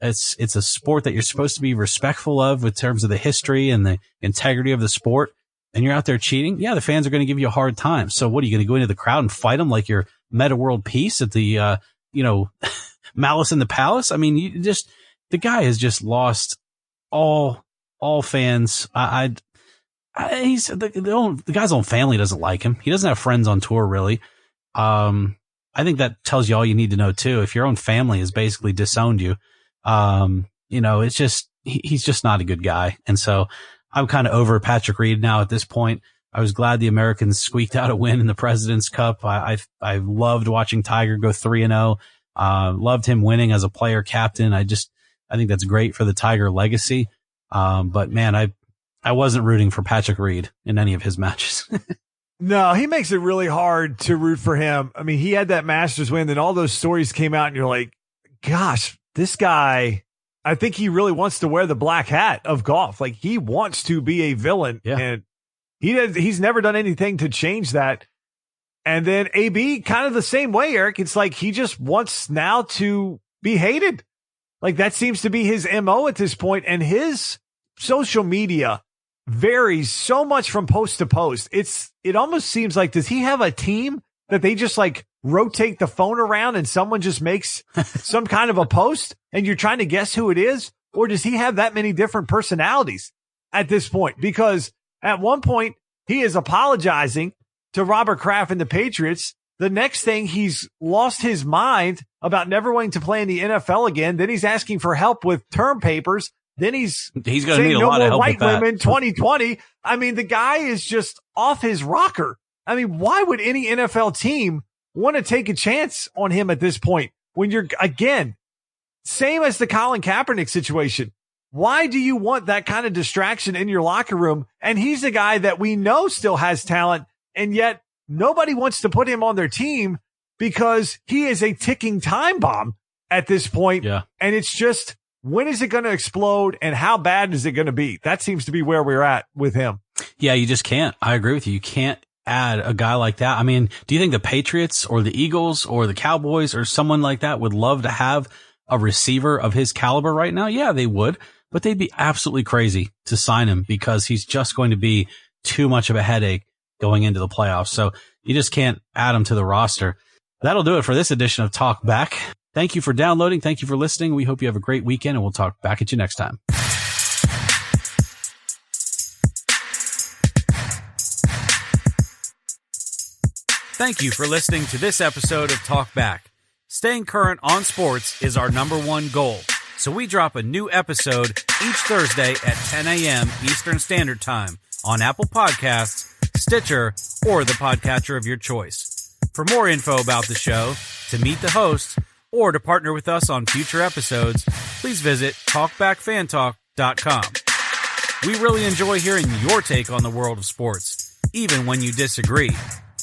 It's a sport that you're supposed to be respectful of in terms of the history and the integrity of the sport. And you're out there cheating. Yeah, the fans are going to give you a hard time. So what are you going to go into the crowd and fight them like you're Meta World Peace at the, Malice in the Palace? I mean, the guy has just lost all fans. The guy's own family doesn't like him. He doesn't have friends on tour, really. I think that tells you all you need to know too. If your own family has basically disowned you, it's just, he's just not a good guy. And so I'm kind of over Patrick Reed now at this point. I was glad the Americans squeaked out a win in the President's Cup. I loved watching Tiger go 3-0. Loved him winning as a player captain. I think that's great for the Tiger legacy. But man, I wasn't rooting for Patrick Reed in any of his matches. No, he makes it really hard to root for him. I mean, he had that Masters win, then all those stories came out and you're like, gosh, this guy, I think he really wants to wear the black hat of golf. Like, he wants to be a villain. Yeah. And he's never done anything to change that. And then AB, kind of the same way, Eric. It's like he just wants now to be hated. Like, that seems to be his MO at this point. And his social media varies so much from post to post. It almost seems like, does he have a team that they just like rotate the phone around and someone just makes some kind of a post and you're trying to guess who it is? Or does he have that many different personalities at this point? Because at one point he is apologizing to Robert Kraft and the Patriots. The next thing, he's lost his mind about never wanting to play in the NFL again. Then he's asking for help with term papers. Then he's going to need a lot of help with that. Women 2020. I mean, the guy is just off his rocker. I mean, why would any NFL team want to take a chance on him at this point? When you're, again, same as the Colin Kaepernick situation. Why do you want that kind of distraction in your locker room? And he's a guy that we know still has talent, and yet nobody wants to put him on their team because he is a ticking time bomb at this point. Yeah. And it's just, when is it going to explode and how bad is it going to be? That seems to be where we're at with him. Yeah, you just can't. I agree with you. You can't add a guy like that. I mean, do you think the Patriots or the Eagles or the Cowboys or someone like that would love to have a receiver of his caliber right now? Yeah, they would, but they'd be absolutely crazy to sign him because he's just going to be too much of a headache going into the playoffs. So you just can't add him to the roster. That'll do it for this edition of Talk Back. Thank you for downloading. Thank you for listening. We hope you have a great weekend, and we'll talk back at you next time. Thank you for listening to this episode of Talk Back. Staying current on sports is our #1 goal, so we drop a new episode each Thursday at 10 a.m. Eastern Standard Time on Apple Podcasts, Stitcher, or the podcatcher of your choice. For more info about the show, to meet the hosts, or to partner with us on future episodes, please visit TalkBackFanTalk.com. We really enjoy hearing your take on the world of sports, even when you disagree.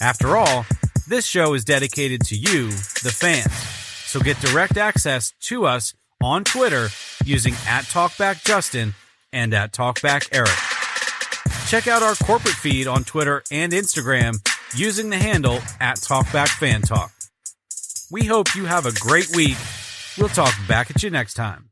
After all, this show is dedicated to you, the fans. So get direct access to us on Twitter using @TalkBackJustin and @TalkBackEric. Check out our corporate feed on Twitter and Instagram using the handle @TalkBackFanTalk. We hope you have a great week. We'll talk back at you next time.